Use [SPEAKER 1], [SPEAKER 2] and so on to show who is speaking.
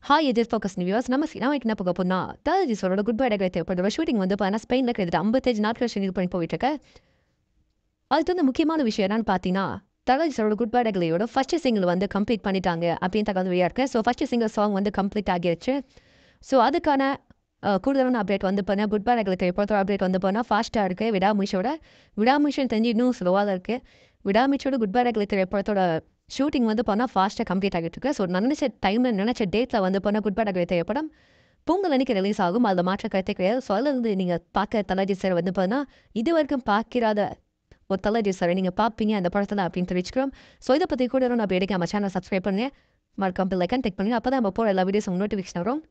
[SPEAKER 1] Hi எதிர் focus news நம்ம சினிமாக்கு என்ன பார்க்க போனா தலஜிஸோட குட் பை டேக்ல தேவைப்படுற ஷூட்டிங் வந்து பார்த்தீங்கன்னா ஸ்பெயினில் கிட்டத்தட்ட 55 நாட்கள் ஷெடியூல் பண்ணி போயிட்டு இருக்கு. அதுக்கு வந்து முக்கியமான விஷயம் என்னன்னு பார்த்தீங்கன்னா தலஜிஸோட குட் பை டேக்லையோட ஃபர்ஸ்ட் சிங்கிள் வந்து கம்ப்ளீட் பண்ணிட்டாங்க அப்படின்னு தகவல் வெளியாக இருக்கு. ஸோ ஃபர்ஸ்ட் சிங்கிள் சாங் வந்து கம்ப்ளீட் ஆகிடுச்சு. ஸோ அதுக்கான கூடுதலான அப்டேட் வந்து பண்ணால் குட் பை டேக்ல தேவைப்படுற அப்டேட் வந்து போனால் ஃபாஸ்ட்டாக இருக்குது. விடாமுயற்சின்னு தெரிஞ்சு இன்னும் ஸ்லோவாக இருக்குது. விடாமுயற்சியோட குட் பை டேக்ல தேவைப்படத்தோட ஷூட்டிங் வந்து போனால் ஃபாஸ்ட்டாக கம்ப்ளீட் ஆகிட்டு இருக்கு. ஸோ நினச்ச டைமில் நினச்ச டேட்டில் வந்து போனால் குட் பை டேக்ல தேவைப்படம் பொங்கல் அன்னைக்கு ரிலீஸ் ஆகும். அதில் மாற்ற கருத்தே கிடையாது. ஸோ அதில் வந்து நீங்கள் பார்க்க தலஜி சார் வந்து பார்த்தீங்கன்னா இது வரைக்கும் பார்க்கிறாத ஒரு தலஜி சார் நீங்கள் பார்ப்பீங்க அந்த படத்தில் அப்படின்னு தெரிவிச்சுக்கிறோம். ஸோ இதை பற்றி கூட நான் எடுக்க நம்ம சேனல் சப்ஸ்கிரைப் பண்ணி மறக்காம லைக் அண்ட் டெக் பண்ணி அப்போ தான் நம்ம போகிற எல்லா வீடியோஸ் நோட்டிஃபிகேஷன் வரும்.